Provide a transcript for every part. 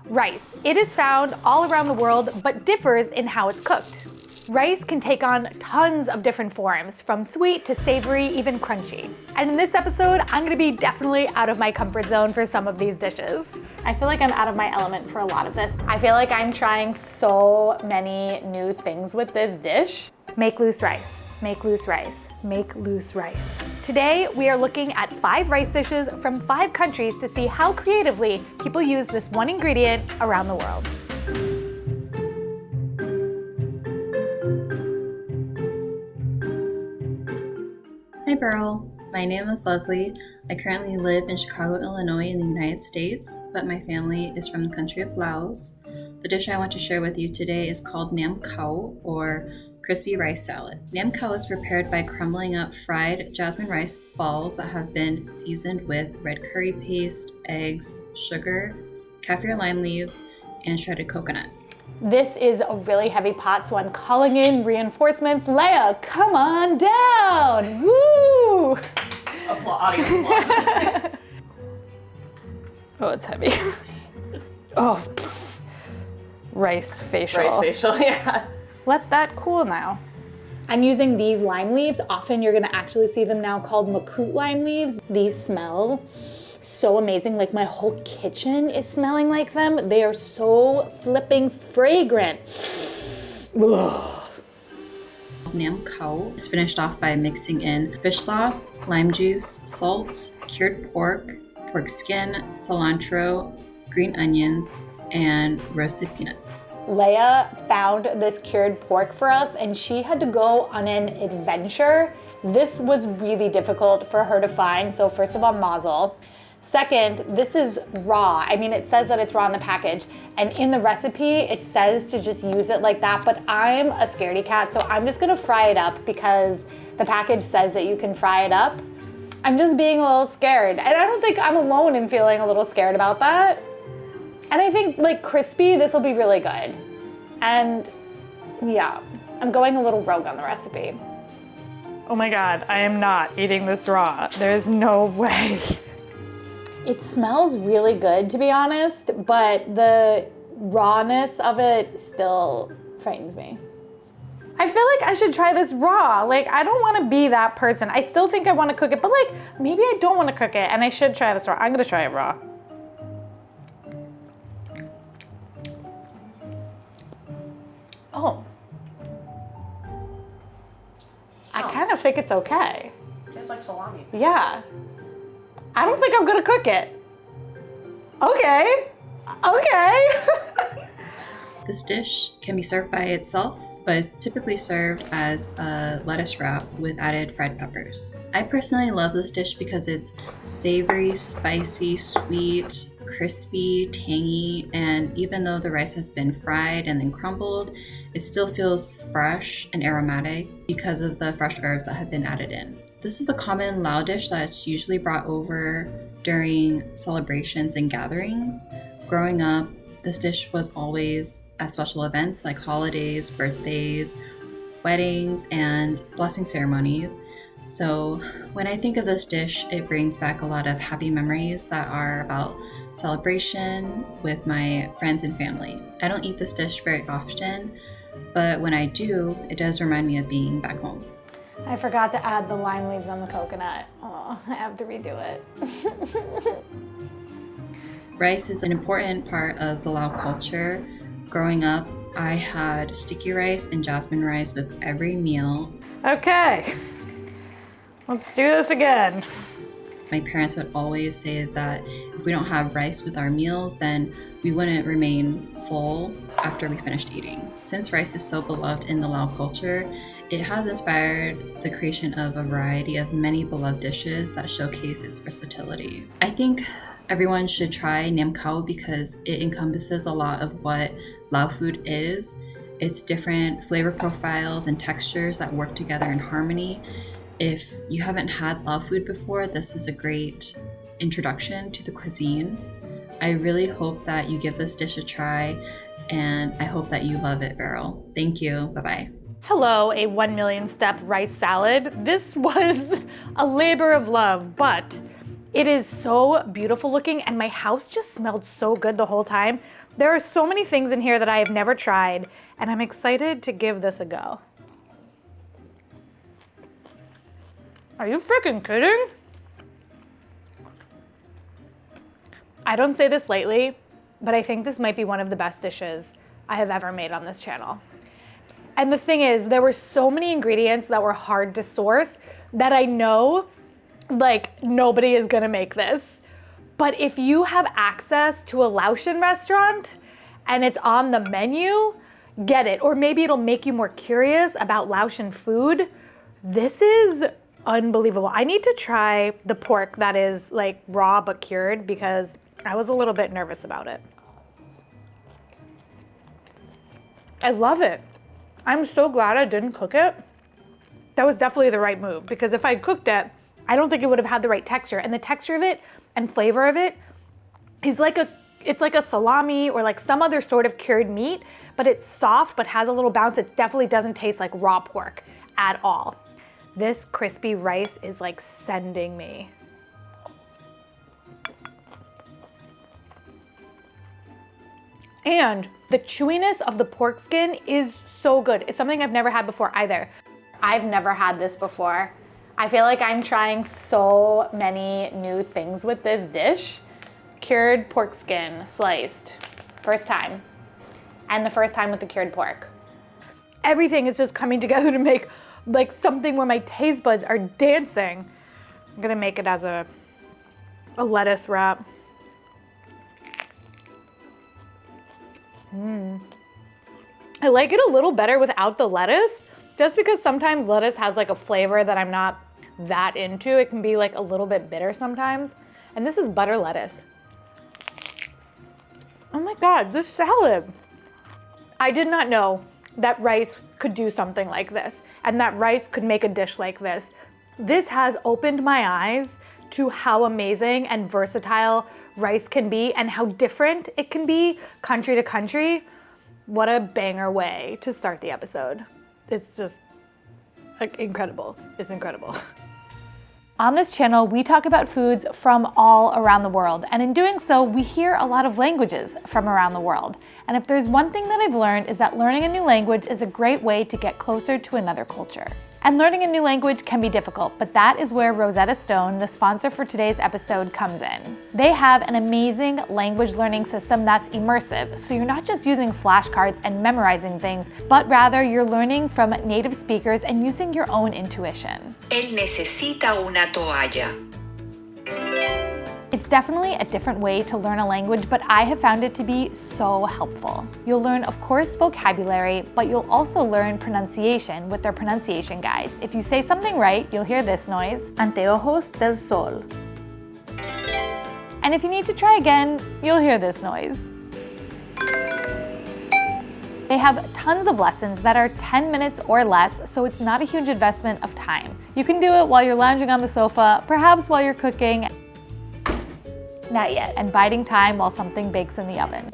Rice. It is found all around the world, but differs in how it's cooked. Rice can take on tons of different forms, from sweet to savory, even crunchy. And in this episode, I'm gonna be definitely out of my comfort zone for some of these dishes. I feel like I'm out of my element for a lot of this. I feel like I'm trying so many new things with this dish. Make loose rice, make loose rice, make loose rice. Today, we are looking at 5 rice dishes from 5 countries to see how creatively people use this one ingredient around the world. Hi Beryl, my name is Leslie. I currently live in Chicago, Illinois in the United States, but my family is from the country of Laos. The dish I want to share with you today is called Nam Khao, or crispy rice salad. Nam Khao is prepared by crumbling up fried jasmine rice balls that have been seasoned with red curry paste, eggs, sugar, kaffir lime leaves, and shredded coconut. This is a really heavy pot, so I'm calling in reinforcements. Leia, come on down! Woo! Audience applause. Oh, it's heavy. Oh, rice facial. Rice facial, yeah. Let that cool now. I'm using these lime leaves. Often you're gonna actually see them now called makut lime leaves. These smell so amazing. Like my whole kitchen is smelling like them. They are so flipping fragrant. Ugh. Nam Khao is finished off by mixing in fish sauce, lime juice, salt, cured pork, pork skin, cilantro, green onions, and roasted peanuts. Leia found this cured pork for us and she had to go on an adventure. This was really difficult for her to find. So first of all, mazel. Second, this is raw. I mean, it says that it's raw in the package, and in the recipe, it says to just use it like that, but I'm a scaredy cat, so I'm just gonna fry it up because the package says that you can fry it up. I'm just being a little scared, and I don't think I'm alone in feeling a little scared about that. And I think, like, crispy, this will be really good. And yeah, I'm going a little rogue on the recipe. Oh my God, I am not eating this raw. There's no way. It smells really good, to be honest, but the rawness of it still frightens me. I feel like I should try this raw. Like, I don't want to be that person. I still think I want to cook it, but like, maybe I don't want to cook it and I should try this raw. I'm gonna try it raw. Oh. I kind of think it's okay. Tastes like salami. Yeah. I don't think I'm gonna cook it. Okay. This dish can be served by itself, but it's typically served as a lettuce wrap with added fried peppers. I personally love this dish because it's savory, spicy, sweet, crispy, tangy, and even though the rice has been fried and then crumbled, it still feels fresh and aromatic because of the fresh herbs that have been added in. This is the common Lao dish that's usually brought over during celebrations and gatherings. Growing up, this dish was always at special events like holidays, birthdays, weddings, and blessing ceremonies. So when I think of this dish, it brings back a lot of happy memories that are about celebration with my friends and family. I don't eat this dish very often, but when I do, it does remind me of being back home. I forgot to add the lime leaves on the coconut. Oh, I have to redo it. Rice is an important part of the Lao culture. Growing up, I had sticky rice and jasmine rice with every meal. Okay, let's do this again. My parents would always say that if we don't have rice with our meals, then we wouldn't remain full after we finished eating. Since rice is so beloved in the Lao culture, it has inspired the creation of a variety of many beloved dishes that showcase its versatility. I think everyone should try Nam Khao because it encompasses a lot of what Lao food is. It's different flavor profiles and textures that work together in harmony. If you haven't had Lao food before, this is a great introduction to the cuisine. I really hope that you give this dish a try, and I hope that you love it, Beryl. Thank you. Bye-bye. Hello, a 1,000,000 step rice salad. This was a labor of love, but It is so beautiful looking, and my house just smelled so good the whole time. There are so many things in here that I have never tried, and I'm excited to give this a go. Are you freaking kidding? I don't say this lightly, but I think this might be one of the best dishes I have ever made on this channel. And the thing is, there were so many ingredients that were hard to source that I know, like, nobody is gonna make this. But if you have access to a Laotian restaurant and it's on the menu, get it. Or maybe it'll make you more curious about Laotian food. This is unbelievable. I need to try the pork that is like raw but cured because I was a little bit nervous about it. I love it. I'm so glad I didn't cook it. That was definitely the right move because if I cooked it, I don't think it would have had the right texture. And the texture of it and flavor of it is it's like a salami or like some other sort of cured meat, but it's soft but has a little bounce. It definitely doesn't taste like raw pork at all. This crispy rice is like sending me. And the chewiness of the pork skin is so good. It's something I've never had before either. I've never had this before. I feel like I'm trying so many new things with this dish. Cured pork skin, sliced, first time. And the first time with the cured pork. Everything is just coming together to make like something where my taste buds are dancing. I'm gonna make it as a lettuce wrap. I like it a little better without the lettuce, just because sometimes lettuce has like a flavor that I'm not that into. It can be like a little bit bitter sometimes. And this is butter lettuce. Oh my God, this salad. I did not know that rice could do something like this and that rice could make a dish like this. This has opened my eyes to how amazing and versatile rice can be and how different it can be country to country. What a banger way to start the episode. It's just like incredible. It's incredible. On this channel, we talk about foods from all around the world, and in doing so, we hear a lot of languages from around the world. And if there's one thing that I've learned is that learning a new language is a great way to get closer to another culture. And learning a new language can be difficult, but that is where Rosetta Stone, the sponsor for today's episode, comes in. They have an amazing language learning system that's immersive, so you're not just using flashcards and memorizing things, but rather you're learning from native speakers and using your own intuition. Él necesita una toalla. It's definitely a different way to learn a language, but I have found it to be so helpful. You'll learn, of course, vocabulary, but you'll also learn pronunciation with their pronunciation guides. If you say something right, you'll hear this noise, anteojos del sol. And if you need to try again, you'll hear this noise. They have tons of lessons that are 10 minutes or less, so it's not a huge investment of time. You can do it while you're lounging on the sofa, perhaps while you're cooking, not yet, and biding time while something bakes in the oven.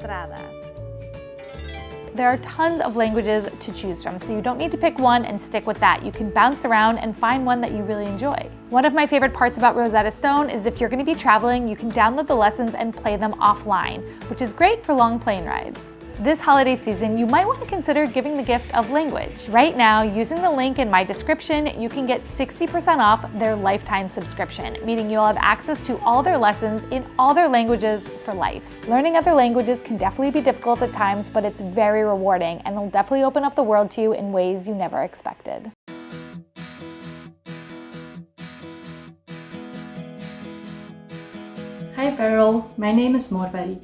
There are tons of languages to choose from, so you don't need to pick one and stick with that. You can bounce around and find one that you really enjoy. One of my favorite parts about Rosetta Stone is if you're going to be traveling, you can download the lessons and play them offline, which is great for long plane rides. This holiday season, you might want to consider giving the gift of language. Right now, using the link in my description, you can get 60% off their lifetime subscription, meaning you'll have access to all their lessons in all their languages for life. Learning other languages can definitely be difficult at times, but it's very rewarding and will definitely open up the world to you in ways you never expected. Hi Beryl, my name is Morwari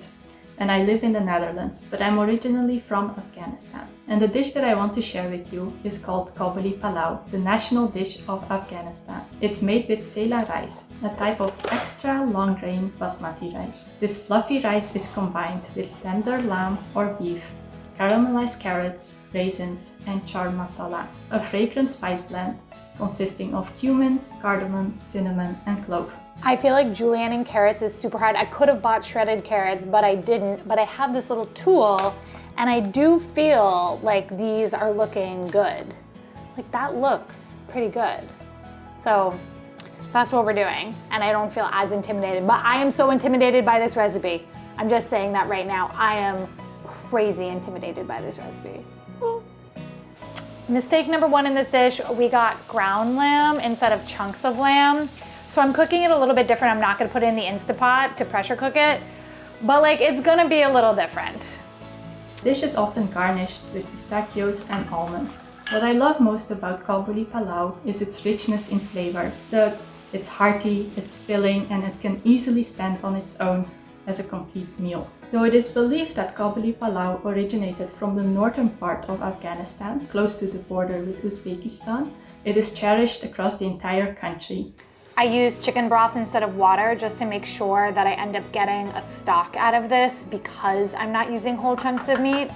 and I live in the Netherlands, but I'm originally from Afghanistan. And the dish that I want to share with you is called Qabuli Palau, the national dish of Afghanistan. It's made with sela rice, a type of extra long grain basmati rice. This fluffy rice is combined with tender lamb or beef, caramelized carrots, raisins, and char masala, a fragrant spice blend consisting of cumin, cardamom, cinnamon, and clove. I feel like julienning carrots is super hard. I could have bought shredded carrots, but I didn't. But I have this little tool, and I do feel like these are looking good. Like that looks pretty good. So That's what we're doing. And I don't feel as intimidated, but I am so intimidated by this recipe. I'm just saying that right now. I am crazy intimidated by this recipe. Mistake number one in this dish, we got ground lamb instead of chunks of lamb. So I'm cooking it a little bit different. I'm not gonna put it in the Instapot to pressure cook it, but like it's gonna be a little different. Dish is often garnished with pistachios and almonds. What I love most about Qabuli Palau is its richness in flavor. It's hearty, it's filling, and it can easily stand on its own as a complete meal. Though it is believed that Qabuli Palau originated from the northern part of Afghanistan, close to the border with Uzbekistan, it is cherished across the entire country. I use chicken broth instead of water just to make sure that I end up getting a stock out of this because I'm not using whole chunks of meat.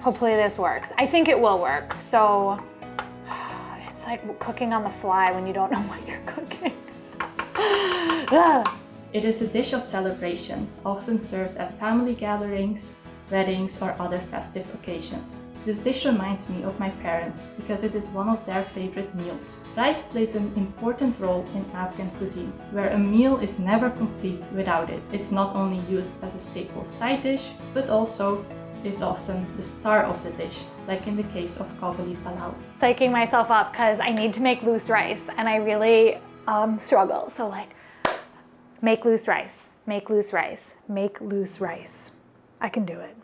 Hopefully this works. I think it will work. So it's like cooking on the fly when you don't know what you're cooking. It is a dish of celebration, often served at family gatherings, weddings, or other festive occasions. This dish reminds me of my parents because it is one of their favorite meals. Rice plays an important role in Afghan cuisine, where a meal is never complete without it. It's not only used as a staple side dish, but also is often the star of the dish, like in the case of Qabuli Palau. Psyching myself up because I need to make loose rice and I really struggle. So like, make loose rice, make loose rice, make loose rice. I can do it.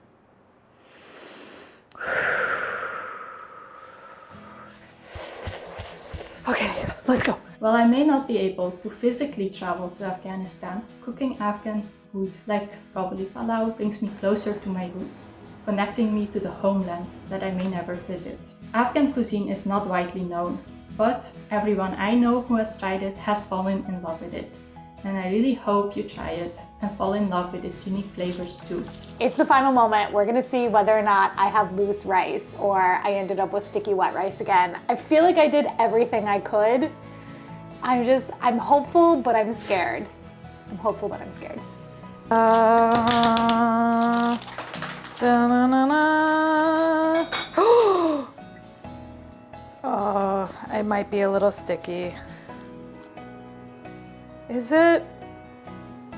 Okay, let's go. While I may not be able to physically travel to Afghanistan, cooking Afghan food like Qabuli Palau brings me closer to my roots, connecting me to the homeland that I may never visit. Afghan cuisine is not widely known, but everyone I know who has tried it has fallen in love with it. And I really hope you try it and fall in love with its unique flavors too. It's the final moment. We're gonna see whether or not I have loose rice or I ended up with sticky wet rice again. I feel like I did everything I could. I'm hopeful, but I'm scared. I'm hopeful, but I'm scared. Oh, it might be a little sticky. Is it?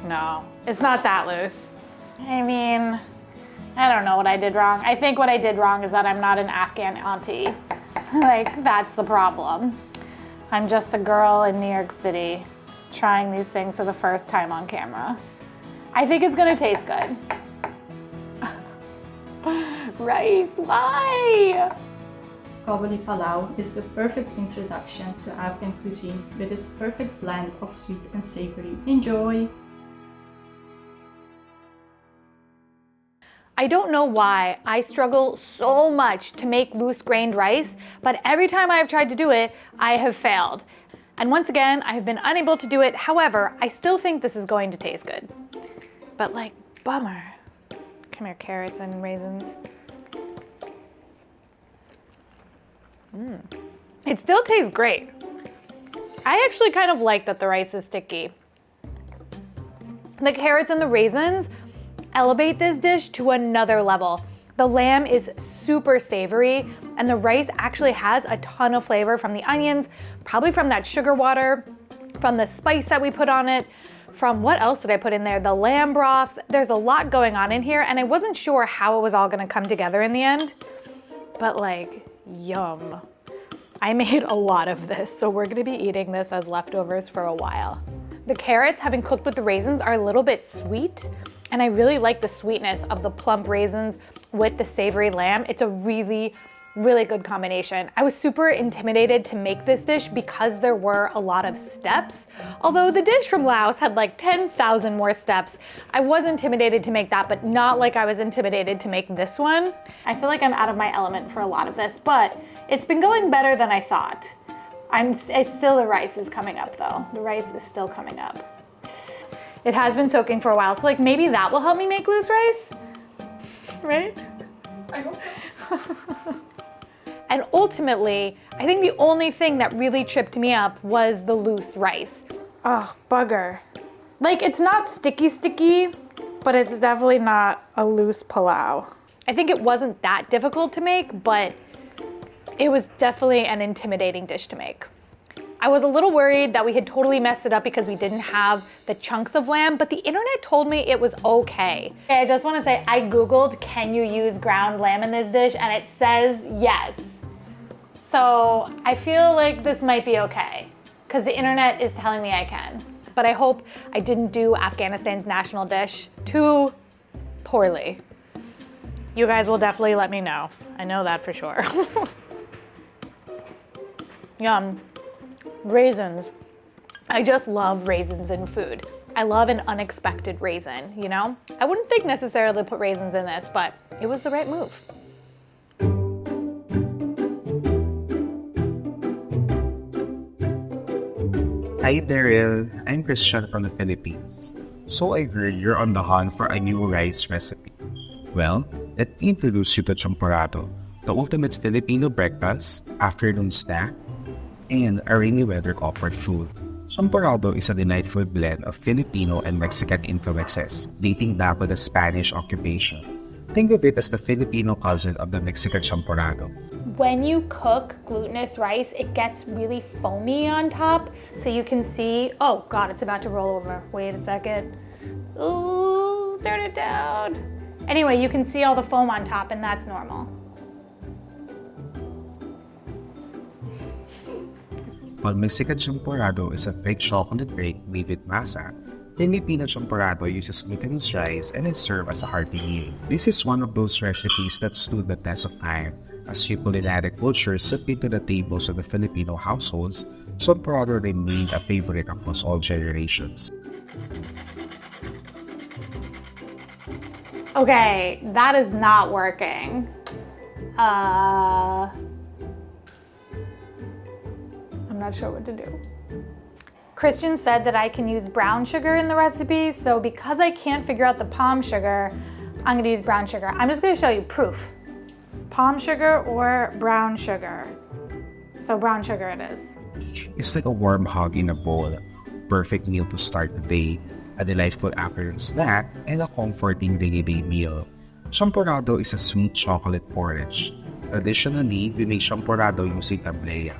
No, it's not that loose. I mean, I don't know what I did wrong. I think what I did wrong is that I'm not an Afghan auntie. Like, that's the problem. I'm just a girl in New York City trying these things for the first time on camera. I think it's gonna taste good. Rice, why? Qabuli Palau is the perfect introduction to Afghan cuisine with its perfect blend of sweet and savory. Enjoy! I don't know why I struggle so much to make loose grained rice, but every time I have tried to do it, I have failed. And once again, I have been unable to do it. However, I still think this is going to taste good. But like, bummer. Come here, carrots and raisins. It still tastes great. I actually kind of like that the rice is sticky. The carrots and the raisins elevate this dish to another level. The lamb is super savory and the rice actually has a ton of flavor from the onions, probably from that sugar water, from the spice that we put on it, from what else did I put in there? The lamb broth. There's a lot going on in here and I wasn't sure how it was all gonna come together in the end, but like, yum. I made a lot of this, so we're gonna be eating this as leftovers for a while. The carrots, having cooked with the raisins, are a little bit sweet, and I really like the sweetness of the plump raisins with the savory lamb. It's a really, really good combination. I was super intimidated to make this dish because there were a lot of steps. Although the dish from Laos had like 10,000 more steps, I was intimidated to make that, but not like I was intimidated to make this one. I feel like I'm out of my element for a lot of this, but it's been going better than I thought. It's still, the rice is coming up though. The rice is still coming up. It has been soaking for a while, so like maybe that will help me make loose rice, right? I hope so. And ultimately, I think the only thing that really tripped me up was the loose rice. Oh, bugger. Like, it's not sticky, but it's definitely not a loose Pulao. I think it wasn't that difficult to make, but it was definitely an intimidating dish to make. I was a little worried that we had totally messed it up because we didn't have the chunks of lamb, but the internet told me it was okay. I just wanna say, I Googled, can you use ground lamb in this dish? And it says yes. So I feel like this might be okay because the internet is telling me I can. But I hope I didn't do Afghanistan's national dish too poorly. You guys will definitely let me know. I know that for sure. Yum. Raisins. I just love raisins in food. I love an unexpected raisin, you know? I wouldn't think necessarily to put raisins in this, but it was the right move. Hi Beryl, I'm Christian from the Philippines. So I heard you're on the hunt for a new rice recipe. Well, let me introduce you to Champorado, the ultimate Filipino breakfast, afternoon snack, and a rainy weather comfort food. Champorado is a delightful blend of Filipino and Mexican influences, dating back to the Spanish occupation. Think of it as the Filipino cousin of the Mexican champorado. When you cook glutinous rice, it gets really foamy on top, so you can see, oh God, it's about to roll over. Wait a second. Ooh, stir it down. Anyway, you can see all the foam on top, and that's normal. While Mexican champorado is a thick chocolate cake made with masa, Filipino champorado uses glutinous rice and is served as a hearty meal. This is one of those recipes that stood the test of time, as culinary culture slipped into the tables of the Filipino households. Champorado remained a favorite across all generations. Okay, that is not working. I'm not sure what to do. Christian said that I can use brown sugar in the recipe, so because I can't figure out the palm sugar, I'm gonna use brown sugar. I'm just gonna show you proof. Palm sugar or brown sugar. So brown sugar it is. It's like a warm hug in a bowl, perfect meal to start the day, a delightful afternoon snack, and a comforting day-to-day meal. Champorado is a sweet chocolate porridge. Additionally, we make champorado using tablea,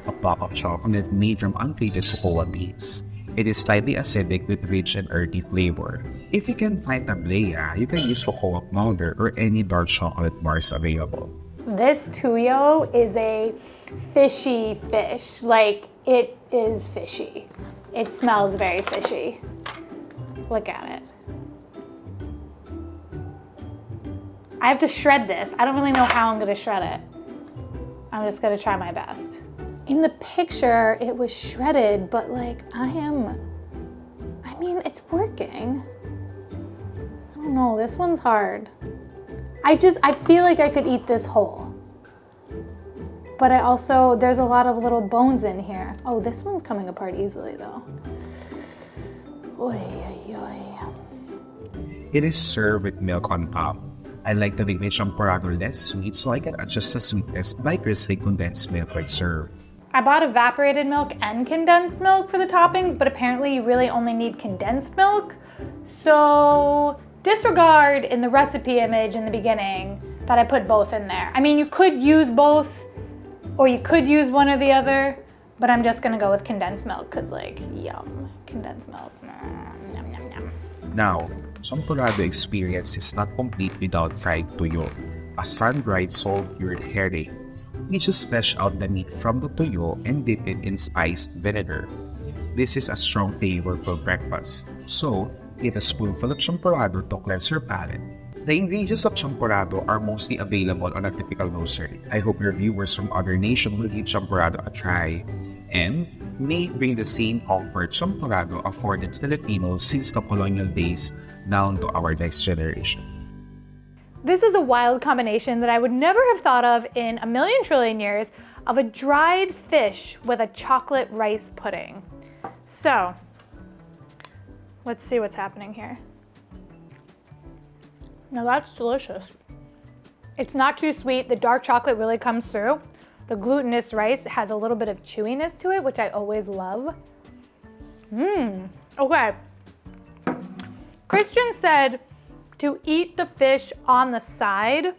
a block of chocolate made from untreated cocoa beans. It is slightly acidic with rich and earthy flavor. If you can find tablea, you can use cocoa powder or any dark chocolate bars available. This tuyo is a fishy fish. Like, it is fishy. It smells very fishy. Look at it. I have to shred this. I don't really know how I'm gonna shred it. I'm just gonna try my best. In the picture, it was shredded, but like, I mean, it's working. I don't know, this one's hard. I feel like I could eat this whole. But there's a lot of little bones in here. Oh, this one's coming apart easily though. Oy, oy, oy. It is served with milk on top. I like to make my champorado less sweet so I can adjust the sweetness by drizzling condensed milk when served. I bought evaporated milk and condensed milk for the toppings, but apparently you really only need condensed milk. So disregard in the recipe image in the beginning that I put both in there. I mean, you could use both or you could use one or the other, but I'm just gonna go with condensed milk because like, yum, condensed milk. Yum, yum, yum. Now, champorado experience is not complete without fried tuyo, a sun-dried salt-cured herring. We just flesh out the meat from the tuyo and dip it in spiced vinegar. This is a strong flavor for breakfast, so get a spoonful of champorado to cleanse your palate. The ingredients of champorado are mostly available on a typical grocery. I hope your viewers from other nations will give champorado a try, and may it bring the same comfort champorado afforded Filipinos since the colonial days down to our next generation. This is a wild combination that I would never have thought of in a million trillion years of a dried fish with a chocolate rice pudding. So, let's see what's happening here. Now that's delicious. It's not too sweet. The dark chocolate really comes through. The glutinous rice has a little bit of chewiness to it, which I always love. Okay. Christian said to eat the fish on the side,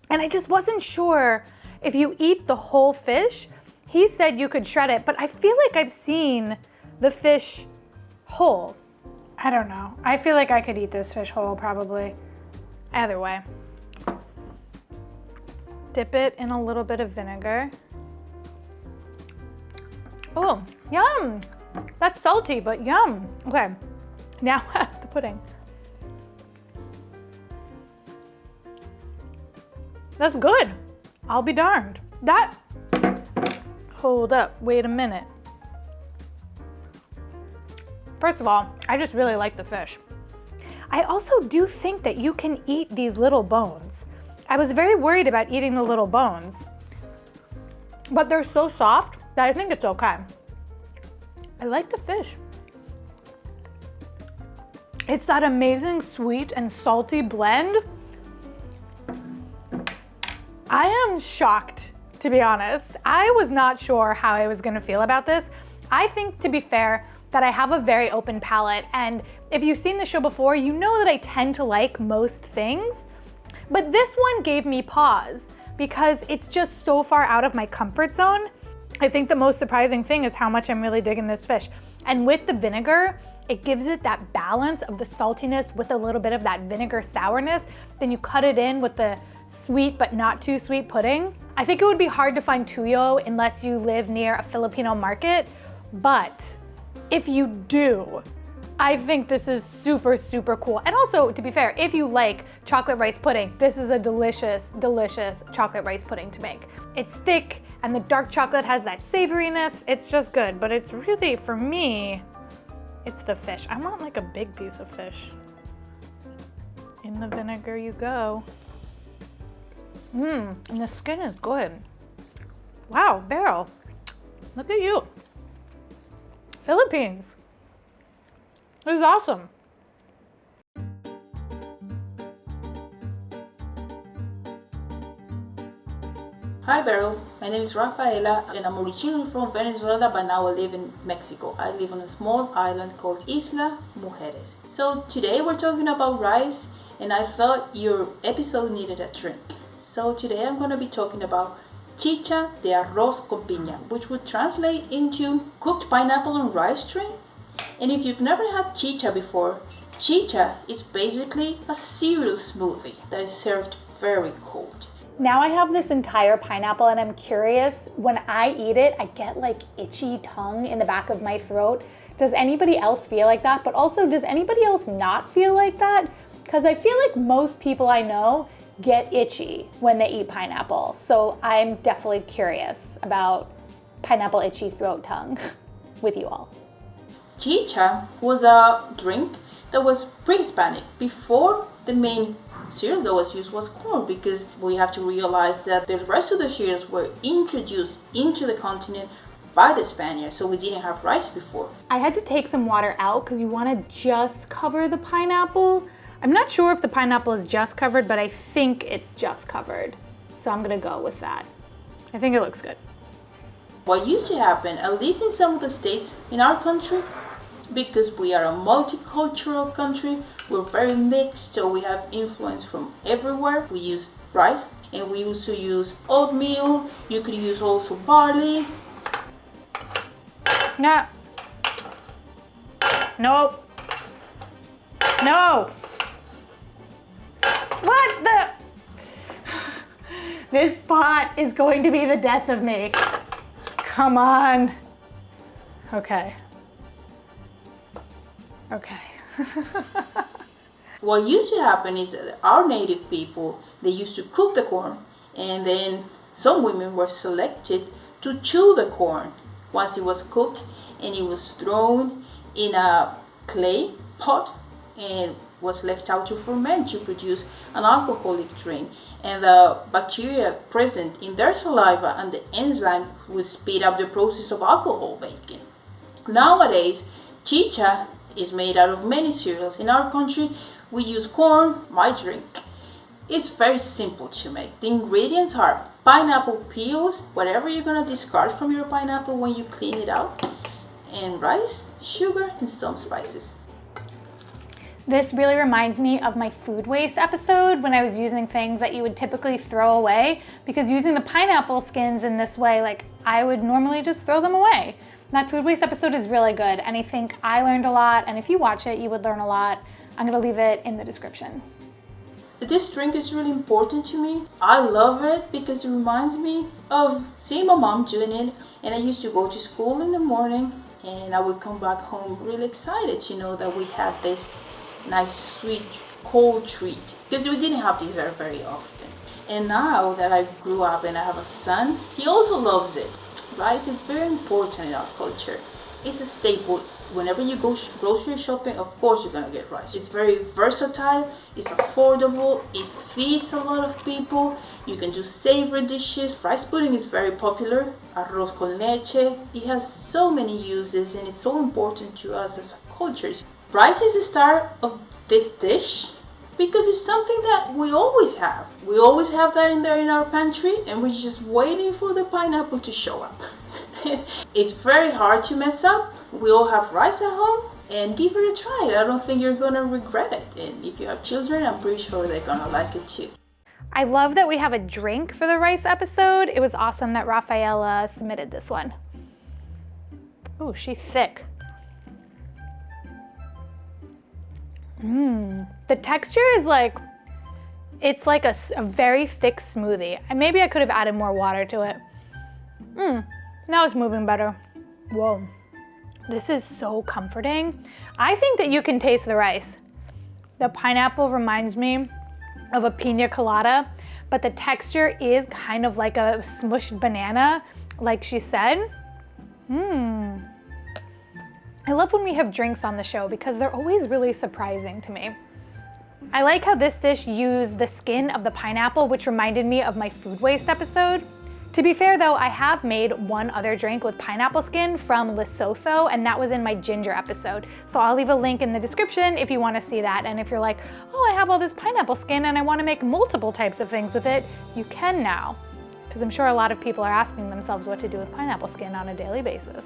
and I just wasn't sure if you eat the whole fish. he said you could shred it, but I feel like I've seen the fish whole. I don't know. I feel like I could eat this fish whole probably. Either way. Dip it in a little bit of vinegar. Oh, yum. That's salty, but yum. Okay, now the pudding. That's good. I'll be darned. Hold up, wait a minute. First of all, I just really like the fish. I also do think that you can eat these little bones. I was very worried about eating the little bones, but they're so soft that I think it's okay. I like the fish. It's that amazing sweet and salty blend. I am shocked, to be honest. I was not sure how I was gonna feel about this. I think, to be fair, that I have a very open palate, and if you've seen the show before, you know that I tend to like most things, but this one gave me pause because it's just so far out of my comfort zone. I think the most surprising thing is how much I'm really digging this fish. And with the vinegar, it gives it that balance of the saltiness with a little bit of that vinegar sourness. Then you cut it in with the sweet but not too sweet pudding. I think it would be hard to find tuyo unless you live near a Filipino market, but if you do, I think this is super, super cool. And also, to be fair, if you like chocolate rice pudding, this is a delicious, delicious chocolate rice pudding to make. It's thick and the dark chocolate has that savoriness. It's just good, but it's really, for me, it's the fish. I want like a big piece of fish. In the vinegar you go. And the skin is good. Wow, Beryl, look at you. Philippines. This is awesome. Hi Beryl, my name is Rafaela and I'm originally from Venezuela but now I live in Mexico. I live on a small island called Isla Mujeres. So today we're talking about rice and I thought your episode needed a drink. So today I'm going to be talking about Chicha de Arroz con Piña, which would translate into cooked pineapple and rice drink. And if you've never had chicha before, chicha is basically a cereal smoothie that is served very cold. Now I have this entire pineapple and I'm curious, when I eat it, I get like itchy tongue in the back of my throat. Does anybody else feel like that? But also, does anybody else not feel like that? Because I feel like most people I know get itchy when they eat pineapple. So I'm definitely curious about pineapple itchy throat tongue with you all. Chicha was a drink that was pre-Hispanic. Before, the main cereal that was used was corn, because we have to realize that the rest of the cereals were introduced into the continent by the Spaniards, so we didn't have rice before. I had to take some water out because you want to just cover the pineapple. I'm not sure if the pineapple is just covered, but I think it's just covered. So I'm gonna go with that. I think it looks good. What used to happen, at least in some of the states in our country, because we are a multicultural country, we're very mixed, so we have influence from everywhere. We use rice, and we also use oatmeal. You could use also barley. No. Nope. No. What the? This pot is going to be the death of me. Come on. Okay. Okay. What used to happen is that our native people, they used to cook the corn, and then some women were selected to chew the corn once it was cooked, and it was thrown in a clay pot and was left out to ferment to produce an alcoholic drink. And the bacteria present in their saliva and the enzyme would speed up the process of alcohol making. Nowadays, chicha is made out of many cereals. In our country, we use corn. My drink is very simple to make. The ingredients are pineapple peels, whatever you're gonna discard from your pineapple when you clean it out, and rice, sugar, and some spices. This really reminds me of my food waste episode when I was using things that you would typically throw away, because using the pineapple skins in this way, like, I would normally just throw them away. That food waste episode is really good, and I think I learned a lot, and if you watch it, you would learn a lot. I'm gonna leave it in the description. This drink is really important to me. I love it because it reminds me of seeing my mom doing it. And I used to go to school in the morning and I would come back home really excited to know that we had this nice sweet cold treat because we didn't have dessert very often. And now that I grew up and I have a son, he also loves it. Rice is very important in our culture. It's a staple. Whenever you go grocery shopping, of course you're gonna get rice. It's very versatile, it's affordable, it feeds a lot of people. You can do savory dishes. Rice pudding is very popular. Arroz con leche. It has so many uses and it's so important to us as a culture. Rice is the star of this dish because it's something that we always have. We always have that in there in our pantry and we're just waiting for the pineapple to show up. It's very hard to mess up. We all have rice at home and give it a try. I don't think you're gonna regret it. And if you have children, I'm pretty sure they're gonna like it too. I love that we have a drink for the rice episode. It was awesome that Rafaela submitted this one. Oh, she's thick. The texture is like, it's like a very thick smoothie. And maybe I could have added more water to it. Now it's moving better. Whoa, this is so comforting. I think that you can taste the rice. The pineapple reminds me of a piña colada, but the texture is kind of like a smushed banana, like she said. I love when we have drinks on the show because they're always really surprising to me. I like how this dish used the skin of the pineapple, which reminded me of my food waste episode. To be fair though, I have made one other drink with pineapple skin from Lesotho, and that was in my ginger episode. So I'll leave a link in the description if you want to see that. And if you're like, oh, I have all this pineapple skin and I want to make multiple types of things with it, you can now. Because I'm sure a lot of people are asking themselves what to do with pineapple skin on a daily basis.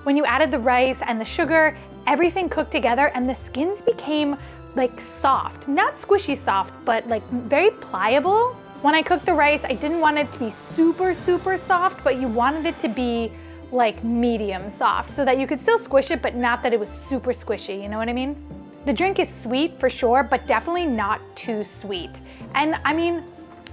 When you added the rice and the sugar, everything cooked together and the skins became like soft. Not squishy soft, but like very pliable. When I cooked the rice, I didn't want it to be super, super soft, but you wanted it to be like medium soft so that you could still squish it, but not that it was super squishy, you know what I mean? The drink is sweet for sure, but definitely not too sweet. And I mean,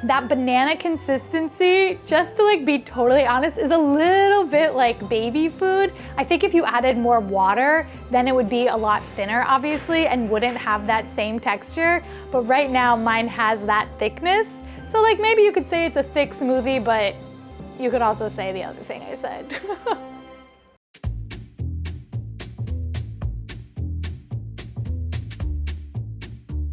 that banana consistency, just to like be totally honest, is a little bit like baby food. I think if you added more water, then it would be a lot thinner, obviously, and wouldn't have that same texture. But right now, mine has that thickness. So like maybe you could say it's a thick smoothie, but you could also say the other thing I said.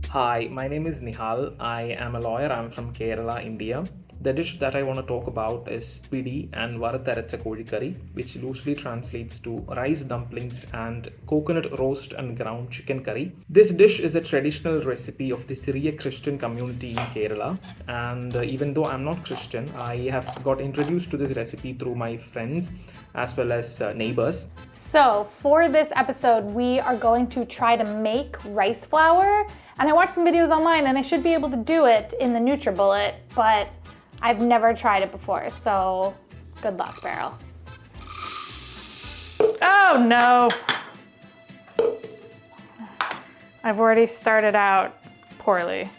Hi, my name is Nihal. I am a lawyer. I'm from Kerala, India. The dish that I want to talk about is Pidi and Varataracha Kozhy curry, which loosely translates to rice dumplings and coconut roast and ground chicken curry. This dish is a traditional recipe of the Syriac Christian community in Kerala, and even though I'm not Christian, I have got introduced to this recipe through my friends as well as neighbors. So for this episode, we are going to try to make rice flour, and I watched some videos online and I should be able to do it in the NutriBullet, but I've never tried it before, so good luck, Beryl. Oh no! I've already started out poorly.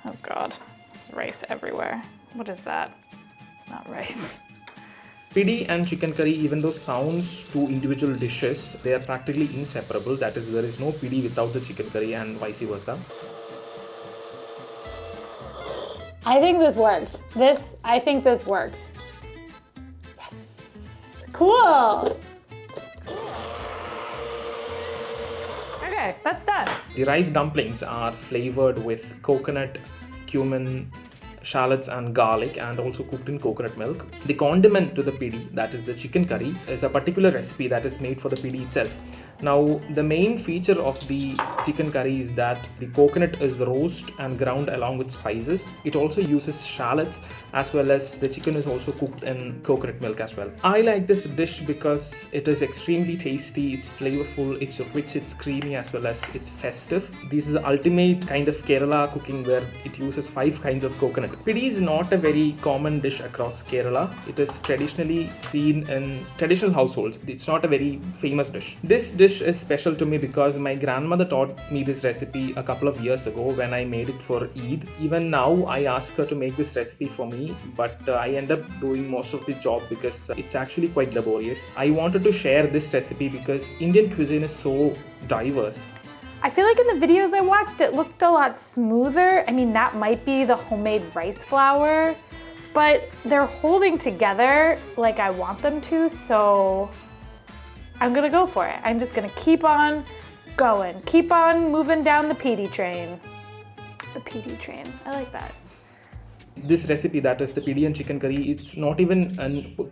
Oh God, there's rice everywhere. What is that? It's not rice. Pidi and chicken curry, even though sounds two individual dishes, they are practically inseparable. That is, there is no pidi without the chicken curry and vice versa. I think this worked. I think this worked. Yes. Cool. Okay, that's done. The rice dumplings are flavored with coconut, cumin, shallots and garlic, and also cooked in coconut milk. The condiment to the pidi, that is the chicken curry, is a particular recipe that is made for the pidi itself. Now, the main feature of the chicken curry is that the coconut is roast and ground along with spices. It also uses shallots, as well as the chicken is also cooked in coconut milk as well. I like this dish because it is extremely tasty, it's flavorful, it's rich, it's creamy, as well as it's festive. This is the ultimate kind of Kerala cooking where it uses 5 kinds of coconut. Pidi is not a very common dish across Kerala. It is traditionally seen in traditional households. It's not a very famous dish. This dish is special to me because my grandmother taught me this recipe a couple of years ago when I made it for Eid. Even now, I ask her to make this recipe for me, but I end up doing most of the job because it's actually quite laborious. I wanted to share this recipe because Indian cuisine is so diverse. I feel like in the videos I watched, it looked a lot smoother. I mean, that might be the homemade rice flour, but they're holding together like I want them to, so I'm gonna go for it. I'm just gonna keep on going, keep on moving down the Pidi train. The Pidi train, I like that. This recipe, that is the Pidi and chicken curry, it's not even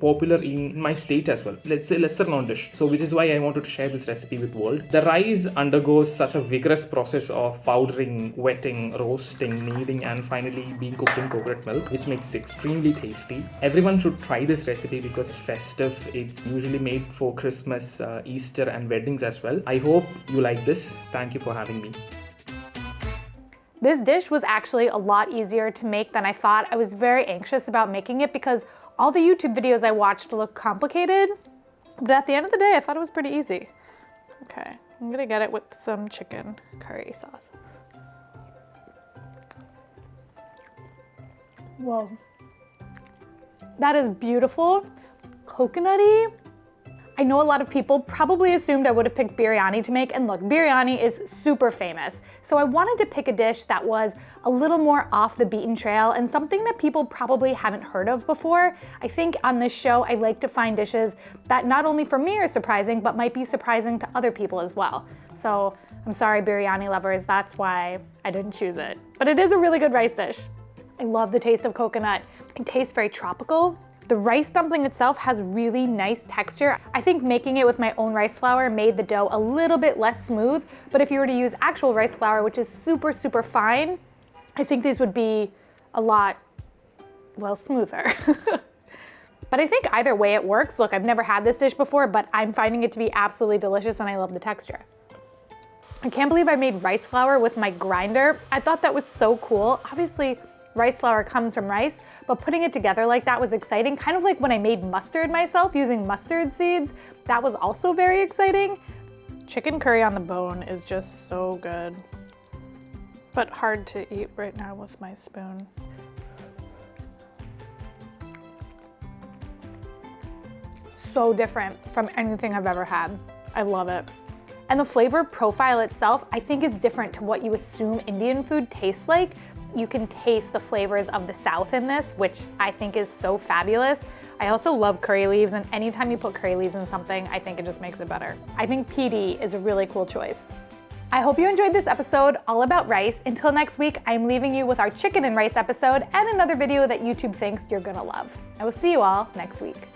popular in my state as well. Let's say lesser known dish. So which is why I wanted to share this recipe with the world. The rice undergoes such a vigorous process of powdering, wetting, roasting, kneading, and finally being cooked in coconut milk, which makes it extremely tasty. Everyone should try this recipe because it's festive. It's usually made for Christmas, Easter, and weddings as well. I hope you like this. Thank you for having me. This dish was actually a lot easier to make than I thought. I was very anxious about making it because all the YouTube videos I watched look complicated, but at the end of the day, I thought it was pretty easy. Okay, I'm gonna get it with some chicken curry sauce. Whoa. That is beautiful, coconutty. I know a lot of people probably assumed I would have picked biryani to make, and look, biryani is super famous. So I wanted to pick a dish that was a little more off the beaten trail and something that people probably haven't heard of before. I think on this show, I like to find dishes that not only for me are surprising, but might be surprising to other people as well. So I'm sorry, biryani lovers, that's why I didn't choose it. But it is a really good rice dish. I love the taste of coconut. It tastes very tropical. The rice dumpling itself has really nice texture. I think making it with my own rice flour made the dough a little bit less smooth, but if you were to use actual rice flour, which is super, super fine, I think these would be a lot, well, smoother. But I think either way it works. Look, I've never had this dish before, but I'm finding it to be absolutely delicious and I love the texture. I can't believe I made rice flour with my grinder. I thought that was so cool. Obviously, rice flour comes from rice, but putting it together like that was exciting. Kind of like when I made mustard myself using mustard seeds. That was also very exciting. Chicken curry on the bone is just so good, but hard to eat right now with my spoon. So different from anything I've ever had. I love it. And the flavor profile itself, I think is different to what you assume Indian food tastes like. You can taste the flavors of the South in this, which I think is so fabulous. I also love curry leaves, and anytime you put curry leaves in something, I think it just makes it better. I think Pidi is a really cool choice. I hope you enjoyed this episode all about rice. Until next week, I'm leaving you with our chicken and rice episode and another video that YouTube thinks you're gonna love. I will see you all next week.